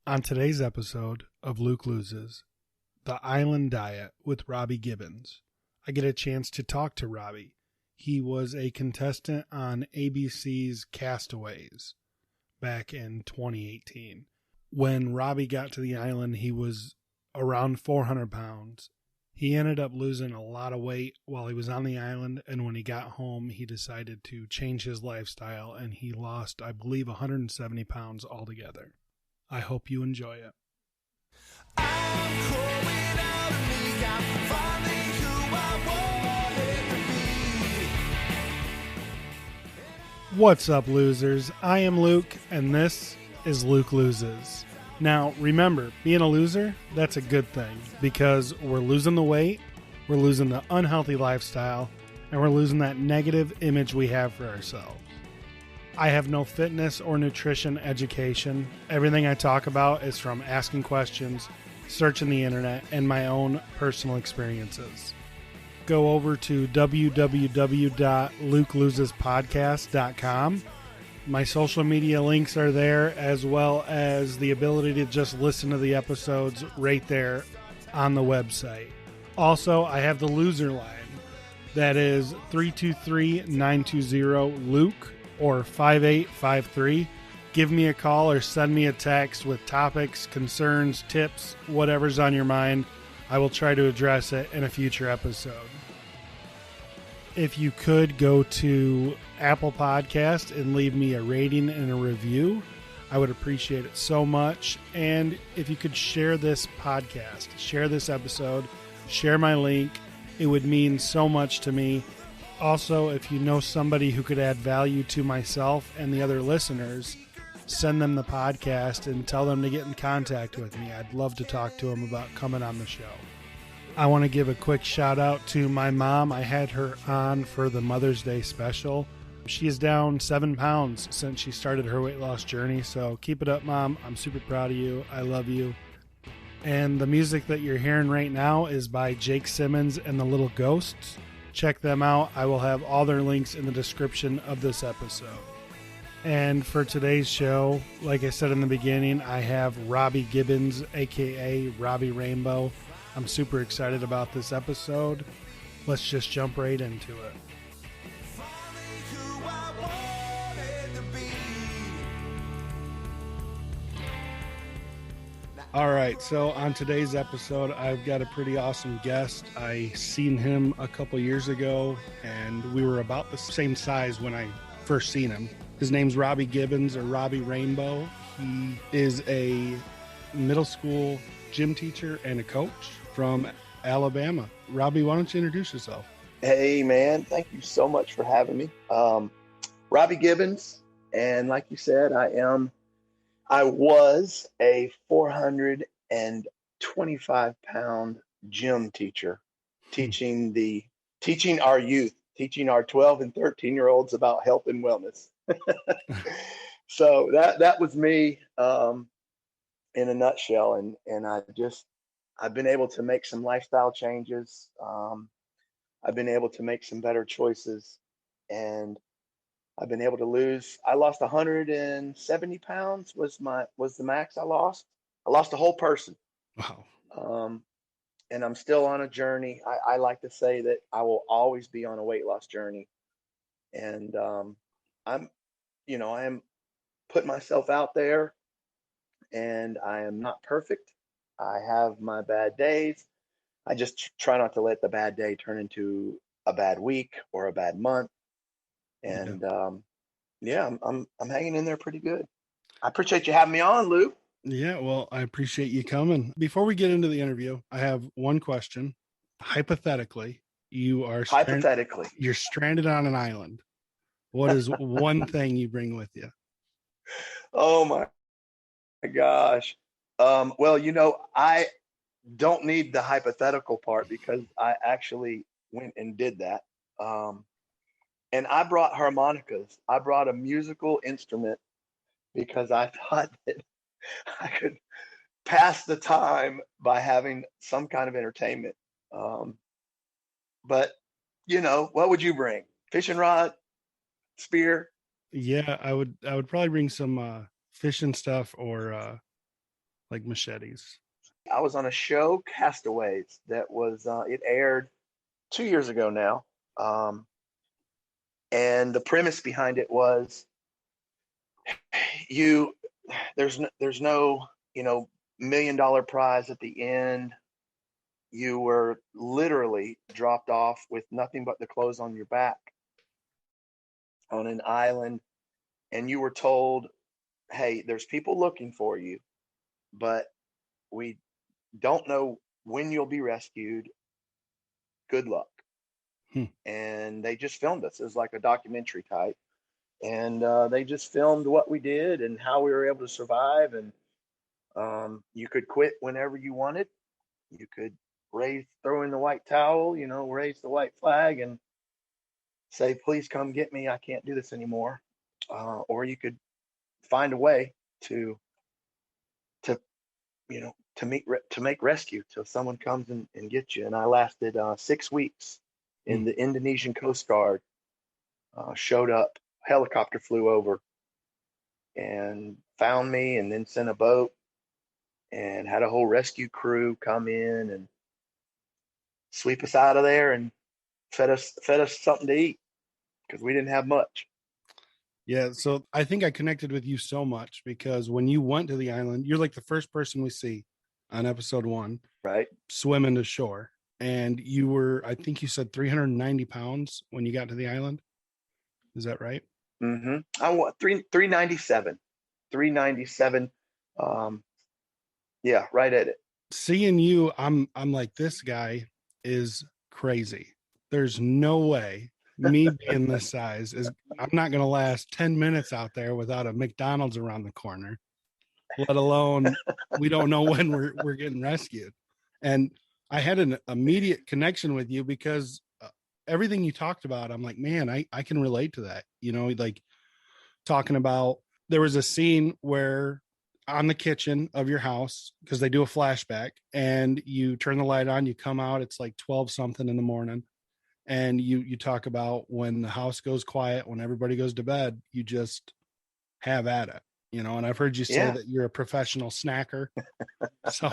On today's episode of Luke Loses, The Island Diet with Robbie Gibbons, I get a chance to talk to Robbie. He was a contestant on ABC's Castaways back in 2018. When Robbie got to the island, he was around 400 pounds. He ended up losing a lot of weight while he was on the island, and when he got home, he decided to change his lifestyle, and he lost, I believe, 170 pounds altogether. I hope you enjoy it. What's up, losers? I am Luke, and this is Luke Loses. Now, remember, being a loser, that's a good thing, because we're losing the weight, we're losing the unhealthy lifestyle, and we're losing that negative image we have for ourselves. I have no fitness or nutrition education. Everything I talk about is from asking questions, searching the internet, and my own personal experiences. Go over to www.lukelosespodcast.com. My social media links are there, as well as the ability to just listen to the episodes right there on the website. Also, I have the loser line. That is 323-920-LUKE. or 5853. Give me a call or send me a text with topics, concerns, tips, whatever's on your mind. I will try to address it in a future episode. If you could go to Apple Podcast and leave me a rating and a review, I would appreciate it so much. And if you could share this podcast, share this episode, share my link, it would mean so much to me. Also, if you know somebody who could add value to myself and the other listeners, send them the podcast and tell them to get in contact with me. I'd love to talk to them about coming on the show. I want to give a quick shout out to my mom. I had her on for the Mother's Day special. She is down 7 pounds since she started her weight loss journey. So keep it up, Mom. I'm super proud of you. I love you. And the music that you're hearing right now is by Jake Simmons and the Little Ghosts. Check them out. I will have all their links in the description of this episode. And for today's show, like I said in the beginning, I have Robbie Gibbons, aka Robbie Rainbow. I'm super excited about this episode. Let's just jump right into it. All right, so on today's episode, I've got a pretty awesome guest. I seen him a couple years ago, and we were about the same size when I first seen him. His name's Robbie Gibbons, or Robbie Rainbow. He is a middle school gym teacher and a coach from Alabama. Robbie, why don't you introduce yourself? Hey, man, thank you so much for having me. Robbie Gibbons, and like you said, I was a 425-pound gym teacher, teaching our youth, teaching our 12 and 13-year-olds about health and wellness. So that was me in a nutshell. And I've been able to make some lifestyle changes. I've been able to make some better choices, and I've been able to lose. I lost 170 pounds was the max I lost. I lost a whole person. Wow. And I'm still on a journey. I like to say that I will always be on a weight loss journey. And I am putting myself out there, and I am not perfect. I have my bad days. I just try not to let the bad day turn into a bad week or a bad month. And I'm hanging in there pretty good. I appreciate you having me on, Luke. Yeah, well, I appreciate you coming. Before we get into the interview, I have one question. Hypothetically, you're stranded on an island. What is one thing you bring with you? Oh my gosh. Well, I don't need the hypothetical part because I actually went and did that. And I brought harmonicas. I brought a musical instrument because I thought that I could pass the time by having some kind of entertainment. But what would you bring? Fishing rod, spear? Yeah, I would probably bring some fishing stuff or like machetes? I was on a show, Castaways, that was it aired 2 years ago now, and the premise behind it was you there's no $1 million prize at the end. You were literally dropped off with nothing but the clothes on your back on an island, and you were told, hey, there's people looking for you, but we don't know when you'll be rescued. Good luck. And they just filmed us. It was like a documentary type, and they just filmed what we did and how we were able to survive. And you could quit whenever you wanted. You could throw in the white towel, raise the white flag and say, please come get me. I can't do this anymore. Or you could find a way to make rescue till someone comes and gets you. And I lasted 6 weeks in the Indonesian Coast Guard. Showed up, helicopter flew over and found me, and then sent a boat and had a whole rescue crew come in and sweep us out of there and fed us something to eat because we didn't have much. Yeah, so I think I connected with you so much because when you went to the island, you're like the first person we see on episode 1, right? Swimming to shore. And you were, I think you said 390 pounds when you got to the island. Is that right? Mm-hmm. I want 397. 397. Yeah, right at it. Seeing you, I'm like, this guy is crazy. There's no way me being this size I'm not going to last 10 minutes out there without a McDonald's around the corner, let alone we don't know when we're getting rescued. And I had an immediate connection with you because everything you talked about, I'm like, man, I can relate to that. Like talking about, there was a scene where on the kitchen of your house, because they do a flashback, and you turn the light on, you come out, it's like 12 something in the morning. And you talk about when the house goes quiet, when everybody goes to bed, you just have at it, and I've heard you say that you're a professional snacker. So,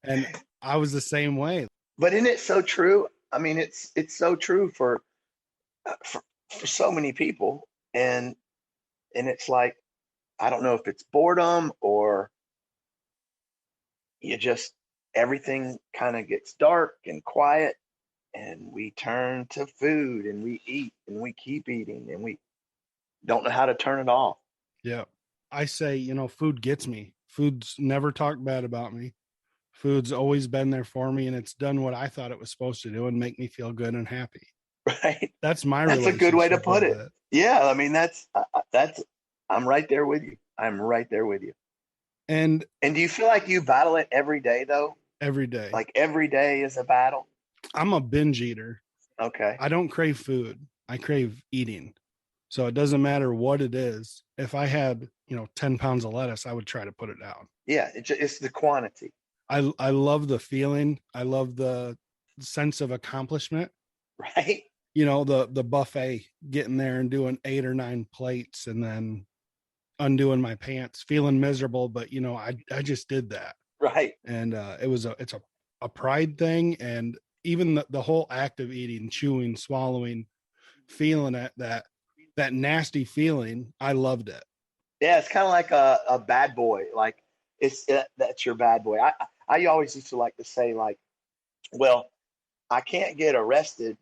and I was the same way. But isn't it so true? I mean, it's so true for so many people. And it's like, I don't know if it's boredom or everything kind of gets dark and quiet, and we turn to food and we eat and we keep eating and we don't know how to turn it off. Yeah. I say, food gets me. Food's never talked bad about me. Food's always been there for me, and it's done what I thought it was supposed to do and make me feel good and happy. Right. That's a good way to put it. Yeah. I mean, that's, I'm right there with you. I'm right there with you. And do you feel like you battle it every day though? Every day. Like every day is a battle? I'm a binge eater. Okay. I don't crave food. I crave eating. So it doesn't matter what it is. If I had, 10 pounds of lettuce, I would try to put it down. Yeah. It's the quantity. I love the feeling. I love the sense of accomplishment. Right. The buffet, getting there and doing 8 or 9 plates and then undoing my pants, feeling miserable. But, I just did that. Right. And it's a pride thing. And even the whole act of eating, chewing, swallowing, feeling it, that nasty feeling, I loved it. Yeah, it's kind of like a bad boy. Like that's your bad boy. I always used to like to say, like, well, I can't get arrested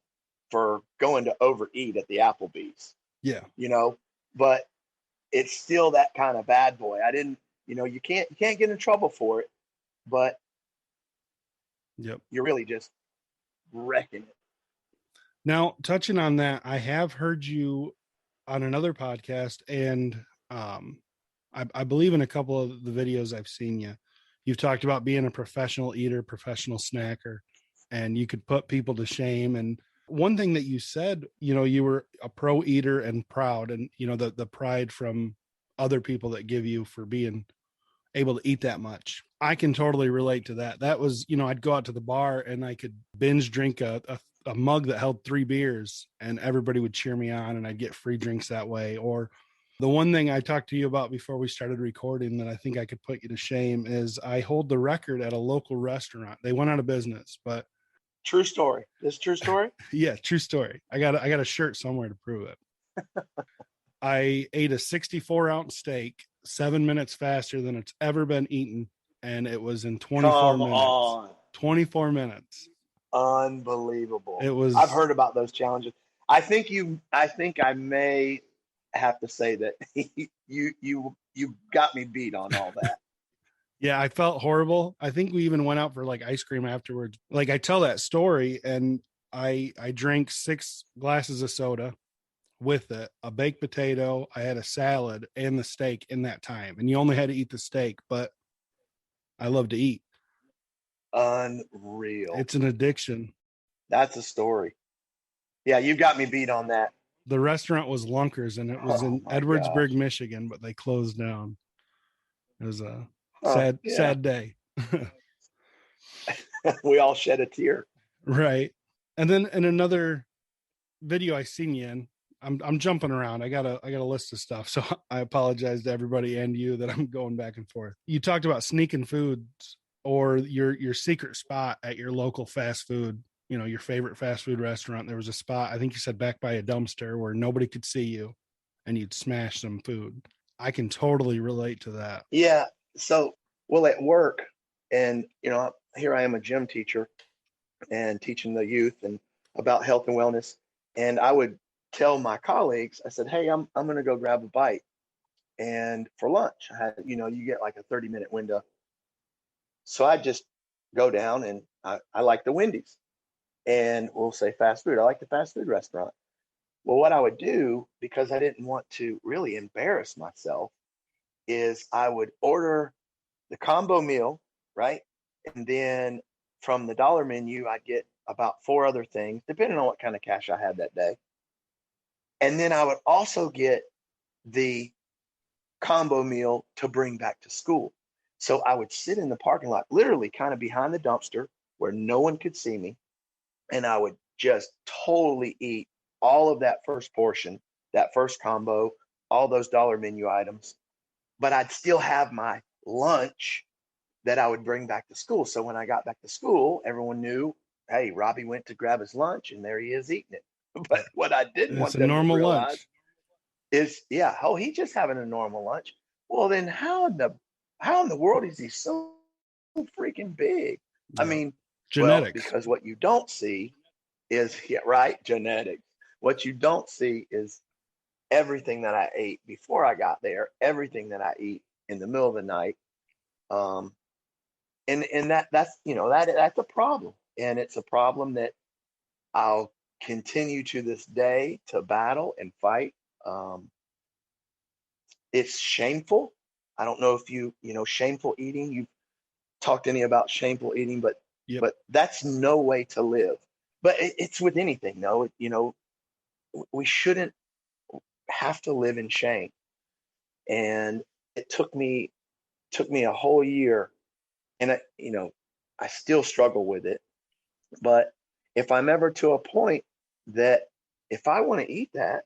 for going to overeat at the Applebee's. Yeah. But it's still that kind of bad boy. I didn't, you can't get in trouble for it, but yep, you're really just wrecking it. Now, touching on that, I have heard you on another podcast, and I believe in a couple of the videos I've seen you've talked about being a professional eater, professional snacker, and you could put people to shame. And one thing that you said, you were a pro eater and proud, and the pride from other people that give you for being able to eat that much. I can totally relate to that. That was, I'd go out to the bar and I could binge drink a mug that held 3 beers, and everybody would cheer me on, and I'd get free drinks that way. Or The one thing I talked to you about before we started recording that I think I could put you to shame is I hold the record at a local restaurant. They went out of business, but True story. This true story? yeah, true story. I got a shirt somewhere to prove it. I ate a 64-ounce steak 7 minutes faster than it's ever been eaten, and it was in 24 Come minutes. on. 24 minutes. Unbelievable. It was. I've heard about those challenges. I think I may have to say that you got me beat on all that. Yeah, I felt horrible. I think we even went out for like ice cream afterwards. Like I tell that story, and I drank 6 glasses of soda with it, a baked potato, I had a salad and the steak in that time. And you only had to eat the steak, but I love to eat. Unreal. It's an addiction. That's a story. Yeah, you got me beat on that. The restaurant was Lunkers, and it was in Edwardsburg, gosh. Michigan, but they closed down. It was a Yeah. sad day. We all shed a tear. Right. And then in another video I seen you in, I'm jumping around. I got a list of stuff, so I apologize to everybody and you that I'm going back and forth. You talked about sneaking foods or your secret spot at your local fast food, your favorite fast food restaurant. There was a spot, I think you said, back by a dumpster where nobody could see you and you'd smash some food. I can totally relate to that. Yeah. So, well, at work, and here I am, a gym teacher and teaching the youth and about health and wellness. And I would tell my colleagues, I said, hey, I'm going to go grab a bite. And for lunch, I had, you get like a 30-minute window. So I just go down, and I like the Wendy's, and we'll say fast food. I like the fast food restaurant. Well, what I would do, because I didn't want to really embarrass myself, is I would order the combo meal, right? And then from the dollar menu, I'd get about 4 other things, depending on what kind of cash I had that day. And then I would also get the combo meal to bring back to school. So I would sit in the parking lot, literally kind of behind the dumpster where no one could see me. And I would just totally eat all of that first portion, that first combo, all those dollar menu items. But I'd still have my lunch that I would bring back to school. So when I got back to school, everyone knew, hey, Robbie went to grab his lunch, and there he is eating it. But what I didn't want them to realize is, he's just having a normal lunch. Well, then how in the world is he so freaking big? Yeah. I mean, genetics. Well, because what you don't see is, genetics. What you don't see is everything that I ate before I got there, everything that I eat in the middle of the night. And that's a problem. And it's a problem that I'll continue to this day to battle and fight. It's shameful. I don't know if shameful eating, you've talked to me about shameful eating, but that's no way to live. But it's with anything, though. We shouldn't have to live in shame. And it took me a whole year, and I still struggle with it. But if I'm ever to a point that if I want to eat that,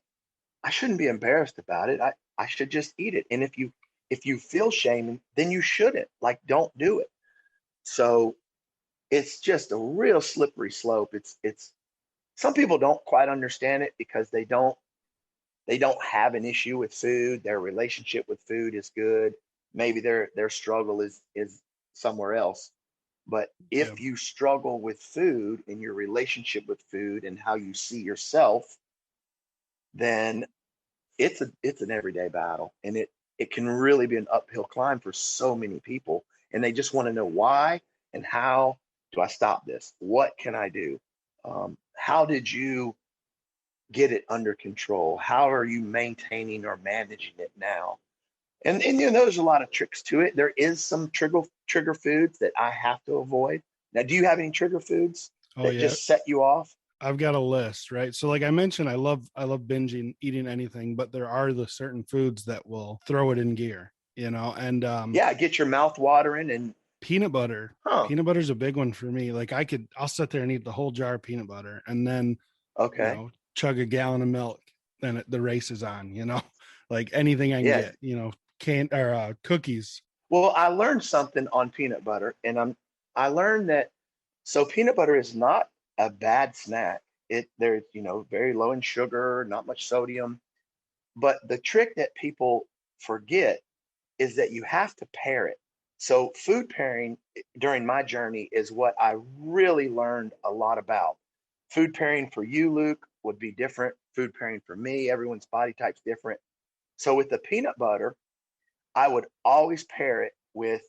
I shouldn't be embarrassed about it. I should just eat it. And if you feel shame, then you shouldn't. Like, don't do it. So it's just a real slippery slope. It's some people don't quite understand it because they don't have an issue with food. Their relationship with food is good. Maybe their struggle is somewhere else. But if you struggle with food and your relationship with food and how you see yourself, then it's an everyday battle, and it can really be an uphill climb for so many people. And they just want to know why and how do I stop this? What can I do? How did you get it under control? How are you maintaining or managing it now? And there's a lot of tricks to it. There is some trigger foods that I have to avoid. Now, do you have any trigger foods that just set you off? I've got a list, right? So like I mentioned, I love binging, eating anything, but there are the certain foods that will throw it in gear, and get your mouth watering. And peanut butter. Peanut butter is a big one for me. Like I'll sit there and eat the whole jar of peanut butter and then chug a gallon of milk. Then the race is on, like anything I can Yeah. get, canned or cookies. Well, I learned something on peanut butter, and I learned that so peanut butter is not a bad snack. There's very low in sugar, not much sodium, but the trick that people forget is that you have to pair it. So food pairing during my journey is what I really learned a lot about. Food pairing for you, Luke, would be different. Food pairing for me, everyone's body type's different. So with the peanut butter, I would always pair it with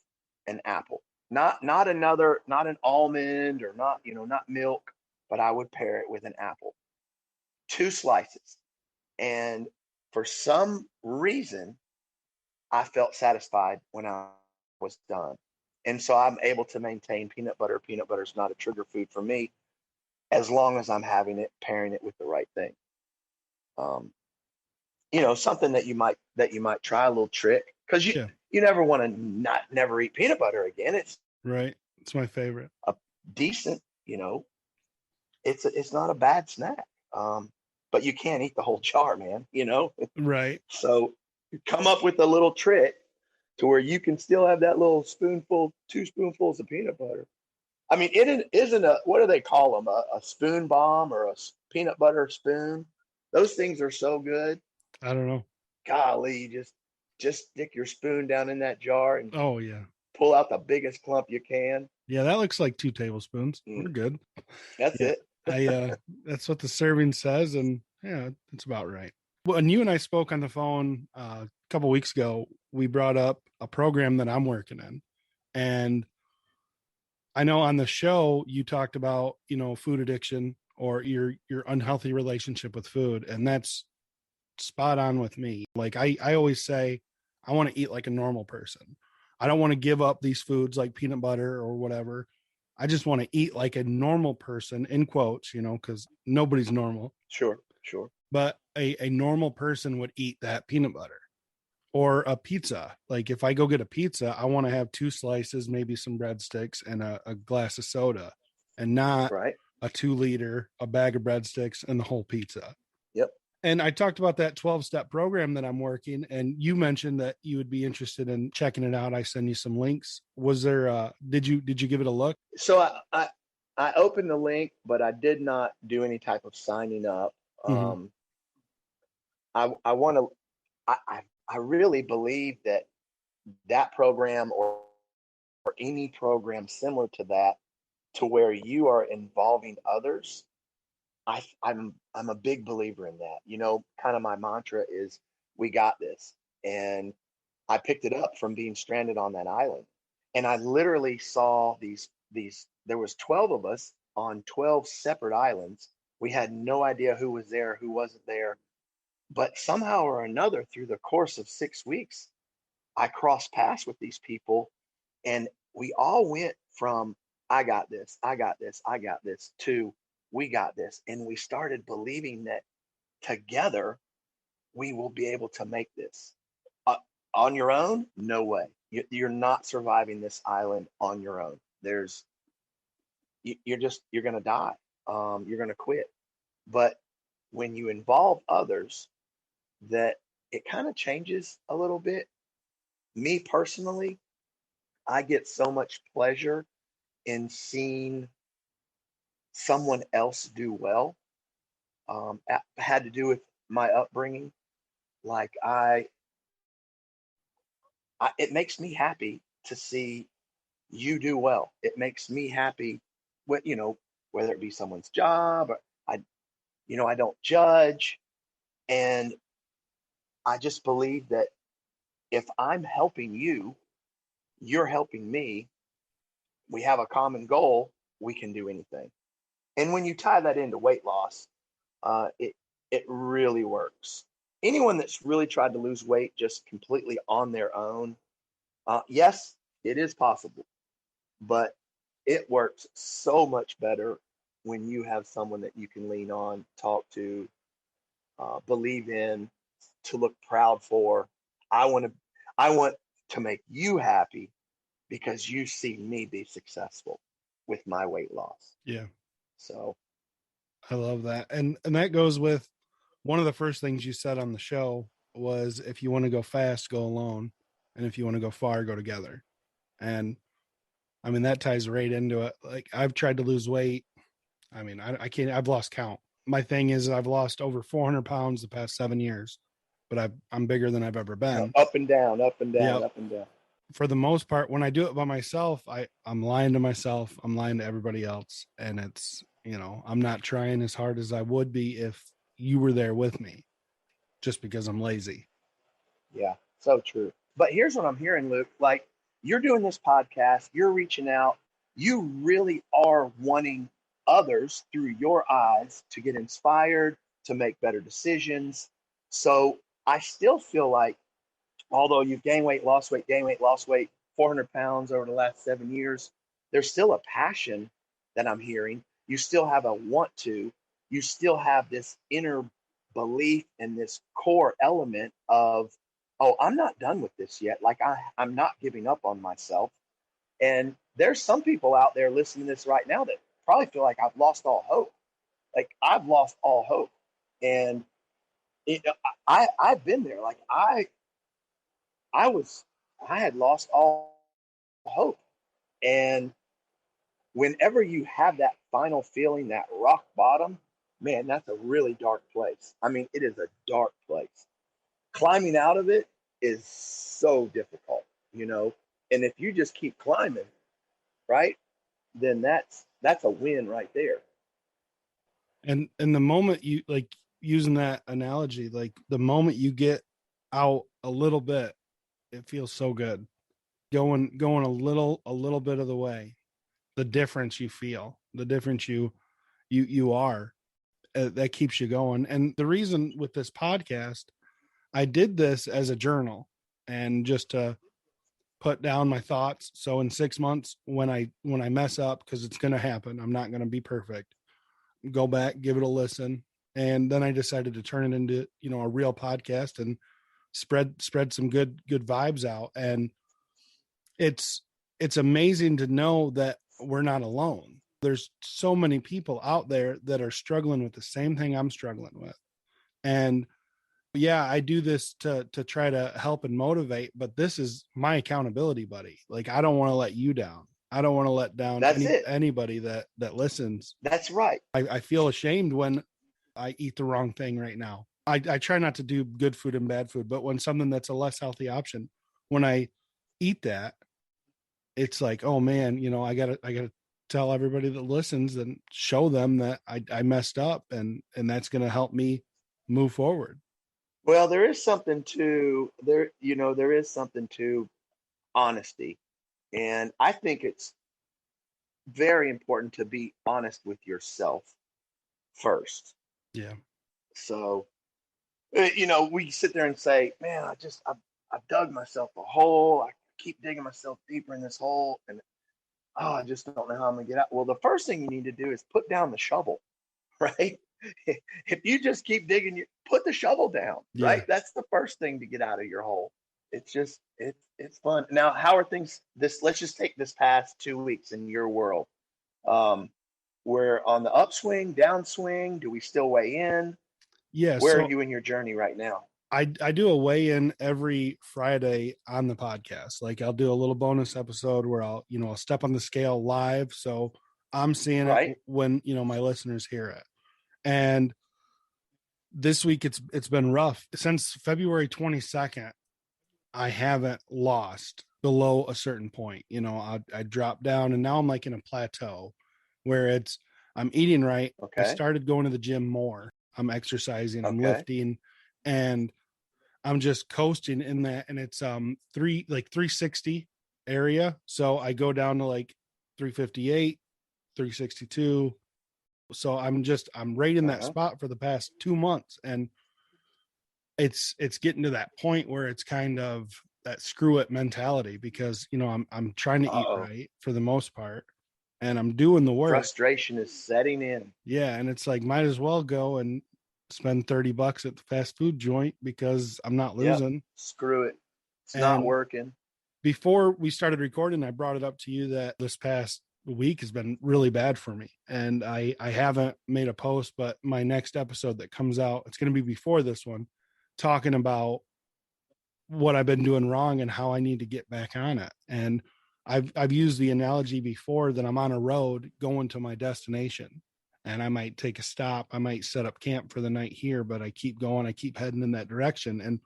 an apple. Not an almond or not milk, but I would pair it with an apple. 2 slices. And for some reason, I felt satisfied when I was done. And so I'm able to maintain peanut butter. Peanut butter is not a trigger food for me as long as I'm having it, pairing it with the right thing. Um, something that you might try, a little trick, because you never want to never eat peanut butter again. It's right. It's my favorite. a decent, it's not a bad snack. But you can't eat the whole jar, man. Right. So come up with a little trick to where you can still have that little spoonful, 2 spoonfuls of peanut butter. I mean, it isn't what do they call them? A spoon bomb or a peanut butter spoon? Those things are so good. I don't know. Golly, just stick your spoon down in that jar and Oh yeah. pull out the biggest clump you can. Yeah, that looks like 2 tablespoons. We're good. That's Yeah. it. That's what the serving says, and yeah, it's about right. When you and I spoke on the phone a couple weeks ago, we brought up a program that I'm working in, and I know on the show you talked about food addiction or your unhealthy relationship with food, and that's spot on with me. Like I always say, I want to eat like a normal person. I don't want to give up these foods like peanut butter or whatever. I just want to eat like a normal person, in quotes, because nobody's normal. Sure. But a normal person would eat that peanut butter or a pizza. Like if I go get a pizza, I want to have 2 slices, maybe some breadsticks and a glass of soda, and not Right. a 2 liter, a bag of breadsticks and the whole pizza. Yep. And I talked about that 12-step program that I'm working, and you mentioned that you would be interested in checking it out. I send you some links. Was there did you give it a look? So I opened the link, but I did not do any type of signing up. Mm-hmm. I want to. I really believe that program or any program similar to that, to where you are involving others. I'm a big believer in that. Kind of my mantra is we got this. And I picked it up from being stranded on that island. And I literally saw these there was 12 of us on 12 separate islands. We had no idea who was there, who wasn't there. But somehow or another, through the course of 6 weeks, I crossed paths with these people, and we all went from I got this, I got this, I got this to we got this. And we started believing that together we will be able to make this. Uh, on your own, no way. You're not surviving this island on your own. You're going to die. You're going to quit. But when you involve others, that it kind of changes a little bit. Me personally, I get so much pleasure in seeing someone else do well. Had to do with my upbringing. Like it makes me happy to see you do well. It makes me happy, whether it be someone's job. Or I don't judge, and I just believe that if I'm helping you, you're helping me. We have a common goal. We can do anything. And when you tie that into weight loss, it really works. Anyone that's really tried to lose weight just completely on their own, yes, it is possible, but it works so much better when you have someone that you can lean on, talk to, believe in, to look proud for. I want to, I want to make you happy because you see me be successful with my weight loss. Yeah. So I love that. And that goes with one of the first things you said on the show was, if you want to go fast, go alone. And if you want to go far, go together. And I mean, that ties right into it. Like, I've tried to lose weight. I mean, I can't, I've lost count. My thing is, I've lost over 400 pounds the past 7 years, but I'm bigger than I've ever been. Up and down, up and down, Yep. up and down. For the most part, when I do it by myself, I'm lying to myself. I'm lying to everybody else. And it's, I'm not trying as hard as I would be if you were there with me, just because I'm lazy. Yeah, so true. But here's what I'm hearing, Luke. Like, you're doing this podcast, you're reaching out, you really are wanting others through your eyes to get inspired, to make better decisions. So I still feel like, although you've gained weight, lost weight, 400 pounds over the last 7 years, there's still a passion that I'm hearing. You still have a want to, you still have this inner belief and this core element of, oh, I'm not done with this yet. Like, I'm not giving up on myself. And there's some people out there listening to this right now that probably feel like I've lost all hope. Like, I've lost all hope. And I've been there. Like, I had lost all hope. And whenever you have that final feeling, that rock bottom, man, that's a really dark place. I mean, it is a dark place. Climbing out of it is so difficult, and if you just keep climbing, right, then that's a win right there. And the moment you, like, using that analogy, like, the moment you get out a little bit, it feels so good. Going a little bit of the way, the difference you feel, the difference you are, that keeps you going. And the reason with this podcast, I did this as a journal and just to put down my thoughts. So in 6 months, when I mess up, because it's going to happen, I'm not going to be perfect, go back, give it a listen. And then I decided to turn it into, a real podcast and spread some good vibes out. And it's amazing to know that we're not alone. There's so many people out there that are struggling with the same thing I'm struggling with. And yeah, I do this to try to help and motivate, but this is my accountability buddy. Like, I don't want to let you down. I don't want to let down anybody that listens. That's right. I feel ashamed when I eat the wrong thing right now. I try not to do good food and bad food, but when something that's a less healthy option, when I eat that, it's like, oh man, I gotta tell everybody that listens and show them that I messed up, and that's going to help me move forward. Well, there is something to honesty. And I think it's very important to be honest with yourself first. Yeah. So, we sit there and say, man, I've dug myself a hole. I keep digging myself deeper in this hole. And, I just don't know how I'm going to get out. Well, the first thing you need to do is put down the shovel, right? If you just keep digging, put the shovel down, right? That's the first thing to get out of your hole. It's just, it's fun. Now, how are things let's just take this past 2 weeks in your world. We're on the upswing, downswing. Do we still weigh in? Yeah. Where are you in your journey right now? I do a weigh-in every Friday on the podcast. Like, I'll do a little bonus episode where I'll step on the scale live. So I'm seeing it when, my listeners hear it. And this week it's been rough. Since February 22nd, I haven't lost below a certain point. I dropped down, and now I'm like in a plateau where I'm eating right. Okay. I started going to the gym more. I'm exercising, I'm lifting, and I'm just coasting in that. And it's 360 area. So I go down to like 358, 362. So I'm right in that spot for the past 2 months. And it's getting to that point where it's kind of that screw it mentality, because, I'm trying to eat right for the most part, and I'm doing the work. Frustration is setting in. Yeah. And it's like, might as well go and spend $30 at the fast food joint because I'm not losing. Screw it. It's not working. Before we started recording, I brought it up to you that this past week has been really bad for me, and I haven't made a post, but my next episode that comes out, it's going to be before this one, talking about what I've been doing wrong and how I need to get back on it. And I've used the analogy before that I'm on a road going to my destination, and I might take a stop. I might set up camp for the night here, but I keep going. I keep heading in that direction. And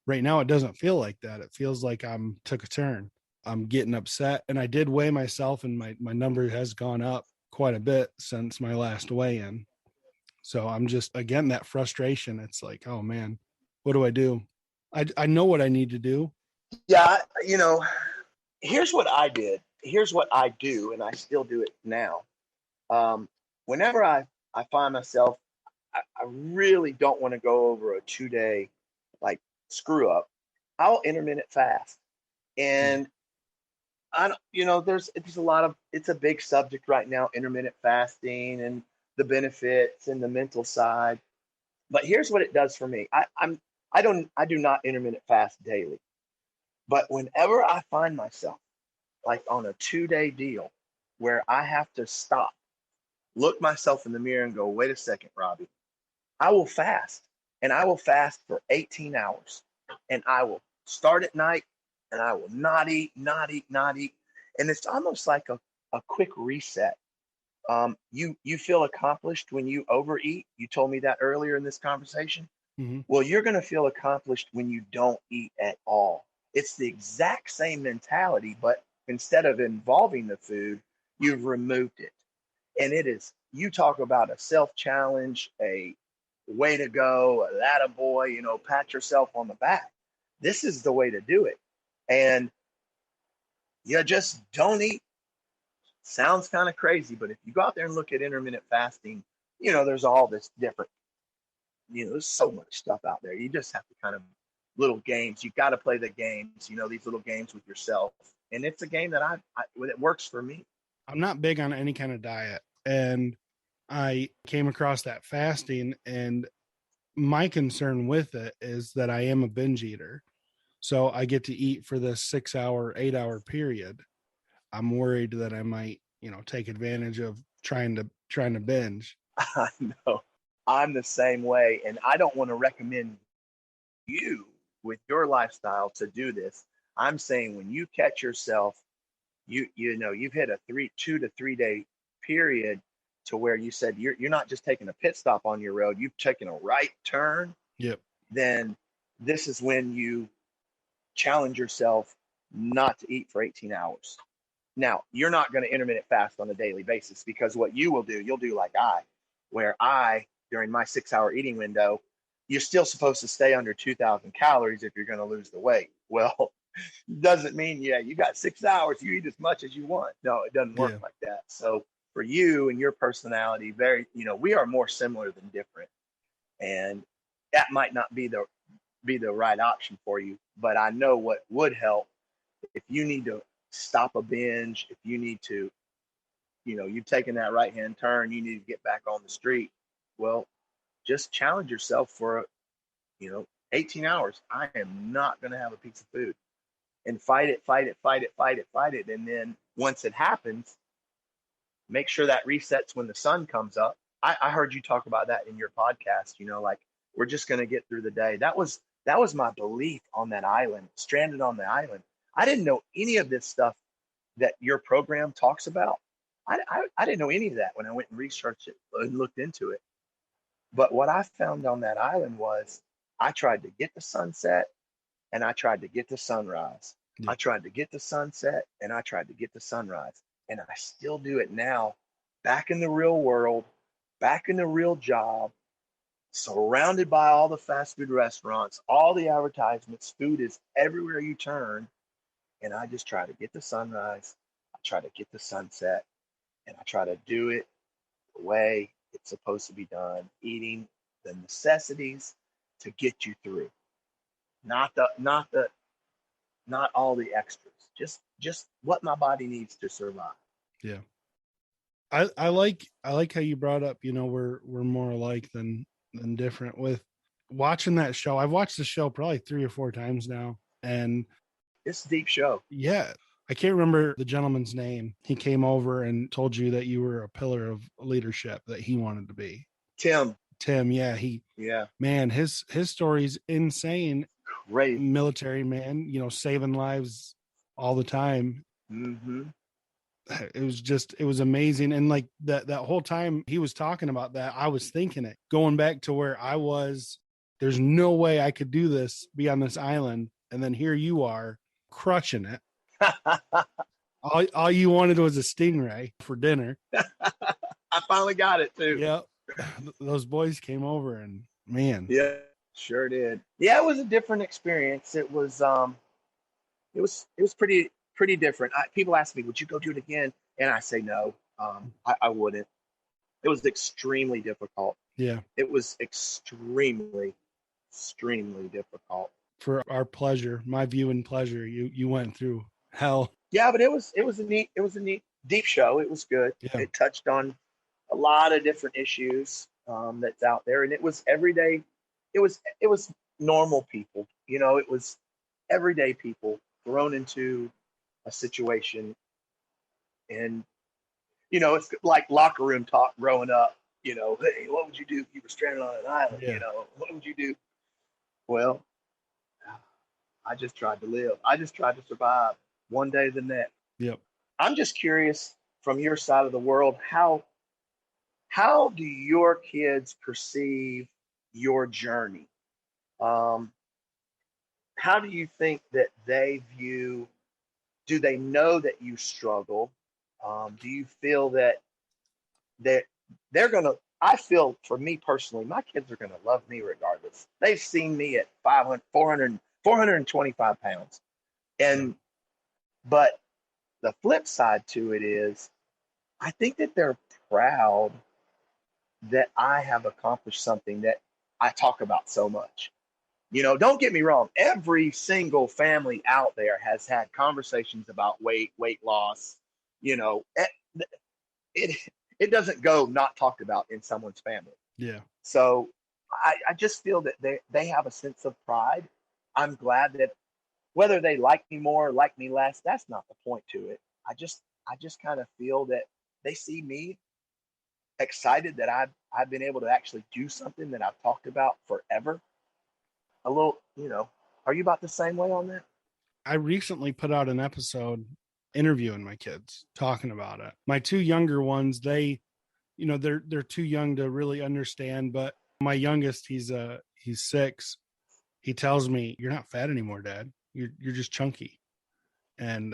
right now it doesn't feel like that. It feels like I'm took a turn. I'm getting upset, and I did weigh myself, and my number has gone up quite a bit since my last weigh in. So I'm just, again, that frustration. It's like, oh man, what do I do? I know what I need to do. Yeah, here's what I did. Here's what I do, and I still do it now. Whenever I find myself, I really don't want to go over a 2 day like screw up, I'll intermittent fast. And I don't, there's a lot of, it's a big subject right now, intermittent fasting and the benefits and the mental side. But here's what it does for me. I do not intermittent fast daily. But whenever I find myself like on a 2 day deal where I have to stop, look myself in the mirror and go, wait a second, Robbie, I will fast, and I will fast for 18 hours, and I will start at night, and I will not eat, not eat, not eat. And it's almost like a quick reset. You feel accomplished when you overeat. You told me that earlier in this conversation. Mm-hmm. Well, you're going to feel accomplished when you don't eat at all. It's the exact same mentality, but instead of involving the food, you've removed it. And it is, you talk about a self-challenge, a way to go, a boy, pat yourself on the back. This is the way to do it. And you just don't eat. Sounds kind of crazy, but if you go out there and look at intermittent fasting, there's all this different, there's so much stuff out there. You just have to kind of little games. You got to play the games, these little games with yourself. And it's a game that it works for me. I'm not big on any kind of diet, and I came across that fasting, and my concern with it is that I am a binge eater. So I get to eat for this 6 hour, 8 hour period. I'm worried that I might, take advantage of trying to binge. I know. I'm the same way. And I don't want to recommend you with your lifestyle to do this. I'm saying when you catch yourself, you've hit a 2 to 3 day period to where you said you're not just taking a pit stop on your road, you've taken a right turn. Yep. Then this is when you challenge yourself not to eat for 18 hours. Now, you're not going to intermittent fast on a daily basis, because what you will do, you'll do like where during my 6 hour eating window, you're still supposed to stay under 2,000 calories if you're going to lose the weight. Well, doesn't mean, you got 6 hours, you eat as much as you want. No, it doesn't work like that. So for you and your personality, we are more similar than different. And that might not be the right option for you. But I know what would help if you need to stop a binge, if you need to, you've taken that right-hand turn, you need to get back on the street. Well, just challenge yourself for, 18 hours. I am not going to have a piece of food, and fight it. And then once it happens, make sure that resets when the sun comes up. I heard you talk about that in your podcast, like we're just going to get through the day. That was my belief on that island, stranded on the island. I didn't know any of this stuff that your program talks about. I didn't know any of that when I went and researched it and looked into it. But what I found on that island was I tried to get the sunset and I tried to get the sunrise. Yeah. I tried to get the sunset and I tried to get the sunrise. And I still do it now, back in the real world, back in the real job, surrounded by all the fast food restaurants, all the advertisements. Food is everywhere you turn. And I just try to get the sunrise. I try to get the sunset, and I try to do it the way it's supposed to be done, eating the necessities to get you through. Not all the extras. Just what my body needs to survive. Yeah. I like how you brought up, we're more alike than different with watching that show. I've watched the show probably 3 or 4 times now, and it's a deep show. Yeah. I can't remember the gentleman's name. He came over and told you that you were a pillar of leadership that he wanted to be. Tim. Tim. Yeah. Yeah. Man, his story's insane. Crazy. Military man, saving lives all the time. Mm-hmm. It was amazing. And like that whole time he was talking about that, I was thinking it, going back to where I was. There's no way I could do this, be on this island. And then here you are crushing it. All you wanted was a stingray for dinner. I finally got it too. Yep. Those boys came over and man. Yeah, sure did. Yeah, it was a different experience. It was pretty different. People ask me, would you go do it again? And I say no. I wouldn't. It was extremely difficult. Yeah. It was extremely difficult. For our pleasure, my viewing pleasure, you went through hell. Yeah, but it was a neat deep show. It was good. Yeah. It touched on a lot of different issues that's out there, and it was everyday. It was normal people. It was everyday people thrown into a situation, and it's like locker room talk growing up. Hey, what would you do if you were stranded on an island? Yeah. What would you do? Well, I just tried to live. I just tried to survive one day to the next. Yep. I'm just curious from your side of the world, how do your kids perceive your journey? How do you think that they view? Do they know that you struggle? Do you feel that they're gonna? I feel for me personally, my kids are gonna love me regardless. They've seen me at 500, 400, 425 pounds, but the flip side to it is, I think that they're proud that I have accomplished something that I talk about so much. Don't get me wrong. Every single family out there has had conversations about weight loss. It doesn't go not talked about in someone's family. Yeah. So I just feel that they have a sense of pride. I'm glad that whether they like me more or like me less, that's not the point to it. I just kind of feel that they see me excited that I've been able to actually do something that I've talked about forever. A little, are you about the same way on that? I recently put out an episode interviewing my kids, talking about it. My two younger ones, they're too young to really understand, but my youngest, he's 6. He tells me, "You're not fat anymore, Dad. You're just chunky." And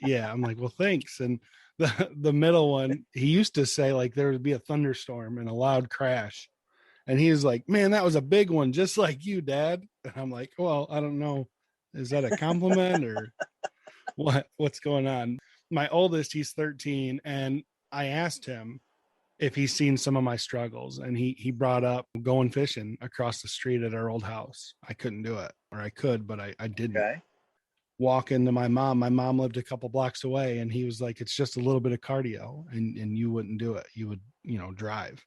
yeah, I'm like, "Well, thanks." And the middle one, he used to say like there would be a thunderstorm and a loud crash. And he was like, "Man, that was a big one, just like you, Dad." And I'm like, "Well, I don't know. Is that a compliment or what's going on?" My oldest, he's 13, and I asked him if he's seen some of my struggles, and he brought up going fishing across the street at our old house. I couldn't do it, or I could, but I didn't. Okay. Walk into my mom lived a couple blocks away, and he was like, "It's just a little bit of cardio," and you wouldn't do it. You would, drive.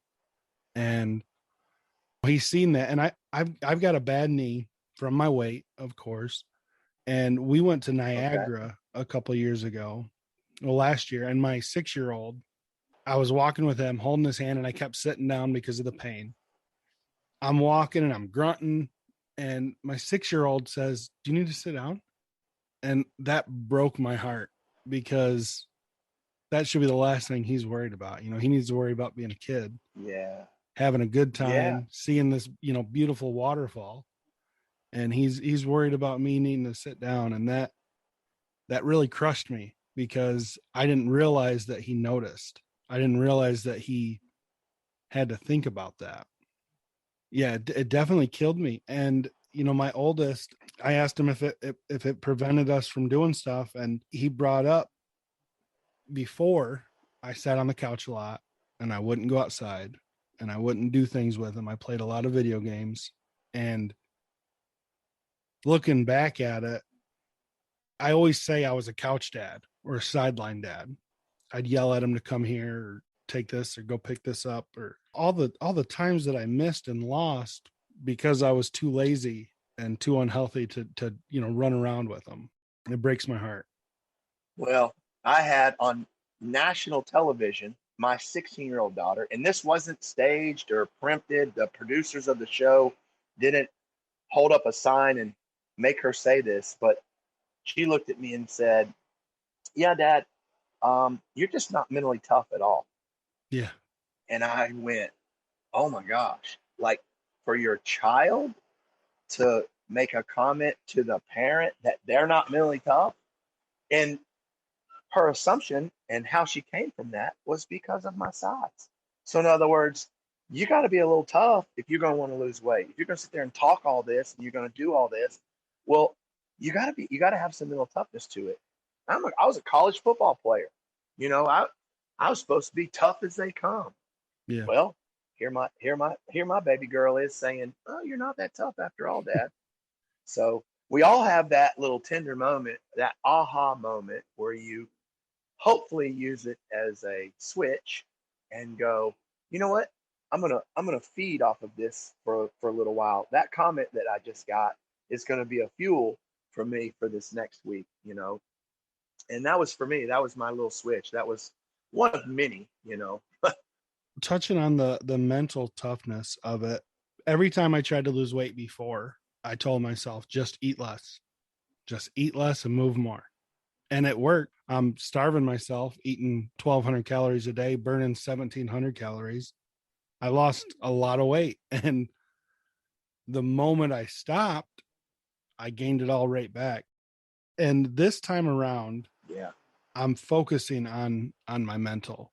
And he's seen that, and I've got a bad knee from my weight, of course. And we went to Niagara a couple of years ago, last year, and my 6-year-old, I was walking with him, holding his hand, and I kept sitting down because of the pain. I'm walking and I'm grunting, and my 6-year-old says, "Do you need to sit down?" And that broke my heart, because that should be the last thing he's worried about. He needs to worry about being a kid. Yeah. Having a good time, seeing this, beautiful waterfall. And he's worried about me needing to sit down. And that really crushed me, because I didn't realize that he noticed. I didn't realize that he had to think about that. Yeah, it definitely killed me. And, my oldest, I asked him if it prevented us from doing stuff. And he brought up, before, I sat on the couch a lot and I wouldn't go outside and I wouldn't do things with him. I played a lot of video games. And looking back at it, I always say I was a couch dad or a sideline dad. I'd yell at him to come here or take this or go pick this up, or all the times that I missed and lost because I was too lazy and too unhealthy to run around with him. It breaks my heart. Well, I had on national television, my 16-year-old daughter, and this wasn't staged or printed. The producers of the show didn't hold up a sign and make her say this, but she looked at me and said, "Yeah, Dad, you're just not mentally tough at all." Yeah. And I went, "Oh my gosh, like for your child to make a comment to the parent that they're not mentally tough?" And her assumption and how she came from that was because of my size. So in other words, you got to be a little tough if you're going to want to lose weight. If you're going to sit there and talk all this and you're going to do all this, well, you got to have some mental toughness to it. I was a college football player. I was supposed to be tough as they come. Yeah. Well, here my baby girl is saying, "Oh, you're not that tough after all, Dad." So we all have that little tender moment, that aha moment where you hopefully use it as a switch and go, "You know what? I'm gonna feed off of this for a little while. That comment that I just got is gonna be a fuel for me for this next week." And that was for me. That was my little switch. That was one of many. Touching on the mental toughness of it, every time I tried to lose weight before, I told myself, just eat less and move more. And it worked. I'm starving myself, eating 1,200 calories a day, burning 1,700 calories. I lost a lot of weight. And the moment I stopped, I gained it all right back. And this time around, Yeah. I'm focusing on my mental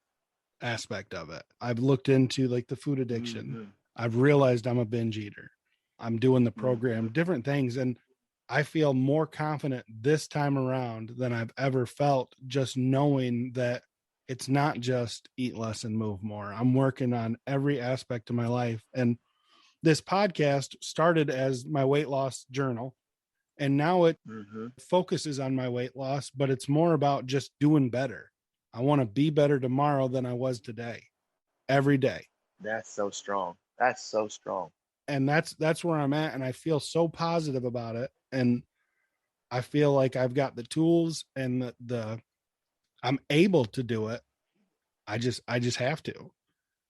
aspect of it. I've looked into like the food addiction. Mm-hmm. I've realized I'm a binge eater. I'm doing the program, Mm-hmm. different things. And I feel more confident this time around than I've ever felt, just knowing that it's not just eat less and move more. I'm working on every aspect of my life. And this podcast started as my weight loss journal. And now it Mm-hmm. focuses on my weight loss, but it's more about just doing better. I want to be better tomorrow than I was today, every day. That's so strong. That's so strong. And that's where I'm at. And I feel so positive about it. And I feel like I've got the tools and the I'm able to do it. I just have to.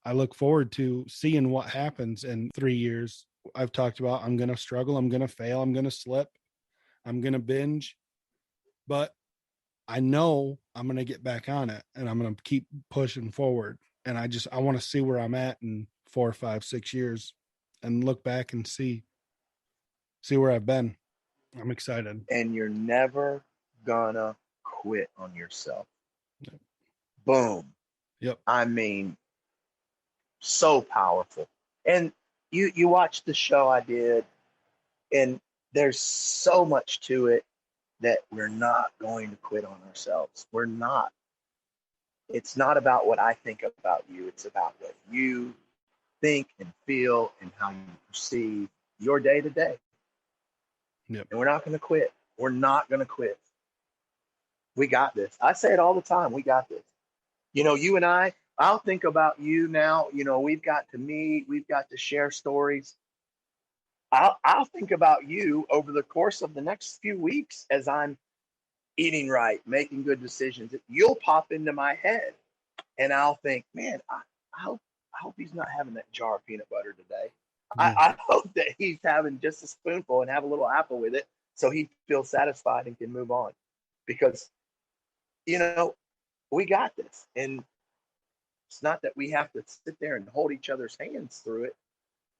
I look forward to seeing what happens in 3 years. I've talked about I'm going to struggle, I'm going to fail, I'm going to slip, I'm going to binge, but I know I'm going to get back on it and I'm going to keep pushing forward. And I want to see where I'm at in 4, 5, 6 years and look back and see where I've been. I'm excited. And you're never gonna quit on yourself. Yep. Boom. Yep. I mean, so powerful. And you watched the show I did, and there's so much to it that we're not going to quit on ourselves. We're not. It's not about what I think about you. It's about what you think and feel and how you perceive your day to day. Yep. And we're not going to quit. We're not going to quit. We got this. I say it all the time. We got this. You and I'll think about you now. We've got to meet. We've got to share stories. I'll think about you over the course of the next few weeks as I'm eating right, making good decisions. You'll pop into my head, and I'll think, man, I hope he's not having that jar of peanut butter today. I hope that he's having just a spoonful and have a little apple with it, so he feels satisfied and can move on. Because we got this, and it's not that we have to sit there and hold each other's hands through it,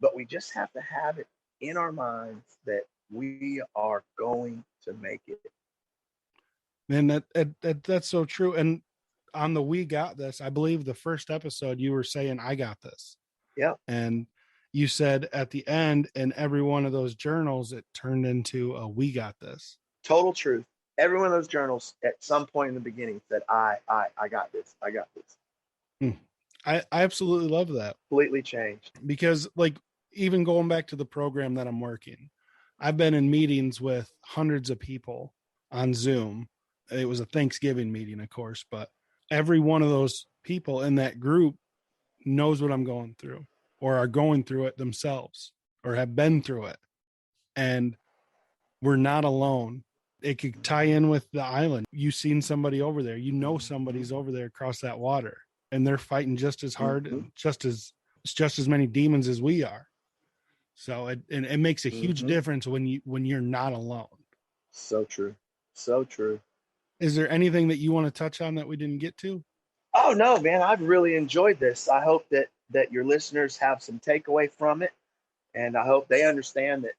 but we just have to have it in our minds that we are going to make it. Man, that's so true. And on the We Got This, I believe the first episode you were saying, I got this. Yeah. And you said at the end, in every one of those journals, it turned into a We Got This. Total truth. Every one of those journals at some point in the beginning said, I got this. I got this. I absolutely love that. Completely changed. Because like, even going back to the program that I'm working, I've been in meetings with hundreds of people on Zoom. It was a Thanksgiving meeting, of course, but every one of those people in that group knows what I'm going through or are going through it themselves or have been through it. And we're not alone. It could tie in with the island. You've seen somebody over there. Somebody's over there across that water. and they're fighting just as hard Mm-hmm. and just as many demons as we are. So it makes a huge Mm-hmm. difference when you're not alone. So true. So true. Is there anything that you want to touch on that we didn't get to? Oh no, man, I've really enjoyed this. I hope that your listeners have some takeaway from it, and I hope they understand that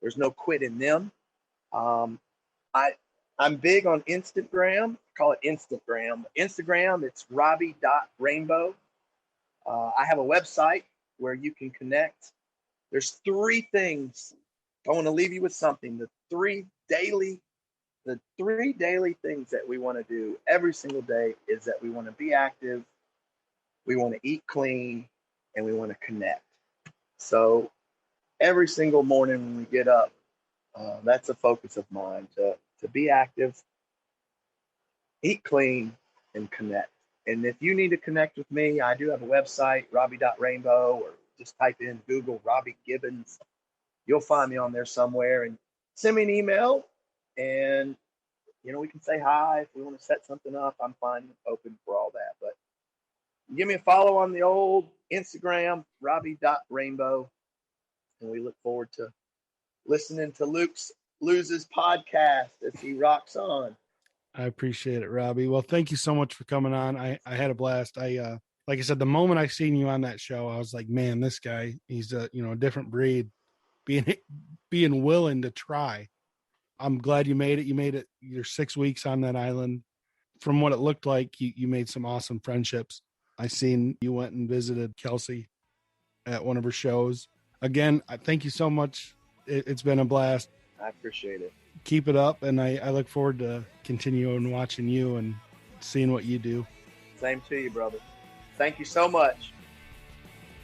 there's no quit in them. Um, I I'm big on Instagram. I call it Instagram. Instagram, it's Robbie.rainbow. I have a website where you can connect. There's three things. I want to leave you with something. The three daily things that we want to do every single day is that we want to be active, we want to eat clean, and we want to connect. So every single morning when we get up, that's a focus of mine to be active, eat clean, and connect. And if you need to connect with me, I do have a website, Robbie.rainbow, or just type in Google Robbie Gibbons. You'll find me on there somewhere, and send me an email, and we can say hi. If we want to set something up, I'm fine and open for all that. But give me a follow on the old Instagram, Robbie.rainbow, and we look forward to listening to Luke's Loses podcast as he rocks on. I appreciate it, Robbie. Well, thank you so much for coming on. I had a blast. Like I said, the moment I seen you on that show, I was like, man, this guy, he's a different breed, being willing to try. I'm glad you made it. You made it. You're 6 weeks on that island. From what it looked like, you made some awesome friendships. I seen you went and visited Kelsey at one of her shows. Again, I thank you so much. It's been a blast. I appreciate it. Keep it up, and I look forward to continuing watching you and seeing what you do. Same to you, brother. Thank you so much.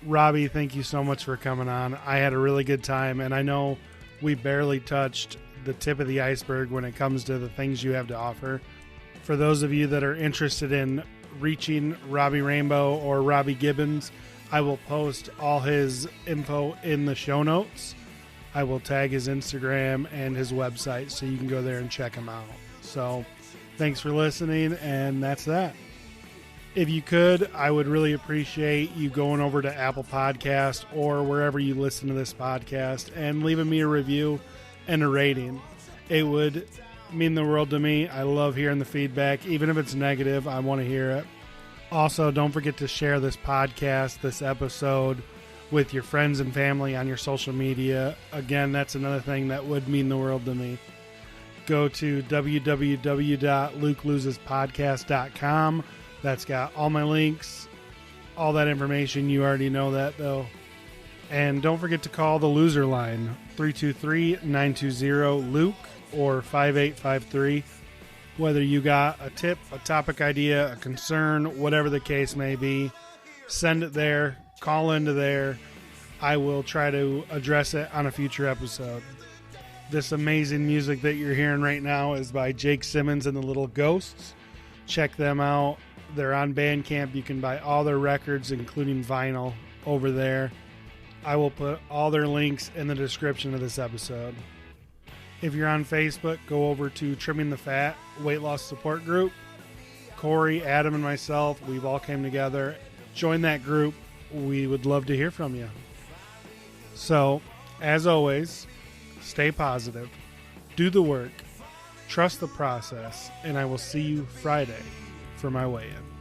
Robbie, thank you so much for coming on. I had a really good time, and I know we barely touched the tip of the iceberg when it comes to the things you have to offer. For those of you that are interested in reaching Robbie Rainbow or Robbie Gibbons, I will post all his info in the show notes. I will tag his Instagram and his website so you can go there and check him out. So thanks for listening, and that's that. If you could, I would really appreciate you going over to Apple Podcast or wherever you listen to this podcast and leaving me a review and a rating. It would mean the world to me. I love hearing the feedback. Even if it's negative, I want to hear it. Also, don't forget to share this podcast, this episode, with your friends and family on your social media. Again, that's another thing that would mean the world to me. Go to www.lukelosespodcast.com. That's got all my links, all that information. You already know that, though. And don't forget to call the loser line, 323-920-LUKE or 5853. Whether you got a tip, a topic idea, a concern, whatever the case may be, send it there, call into there. I will try to address it on a future episode. This amazing music that you're hearing right now is by Jake Simmons and the Little Ghosts. Check them out. They're on Bandcamp. You can buy all their records, including vinyl, over there. I will put all their links in the description of this episode. If you're on Facebook, go over to Trimming the Fat Weight Loss Support Group. Corey, Adam, and myself, we've all came together. Join that group. We would love to hear from you. So, as always, stay positive, do the work, trust the process, and I will see you Friday for my weigh-in.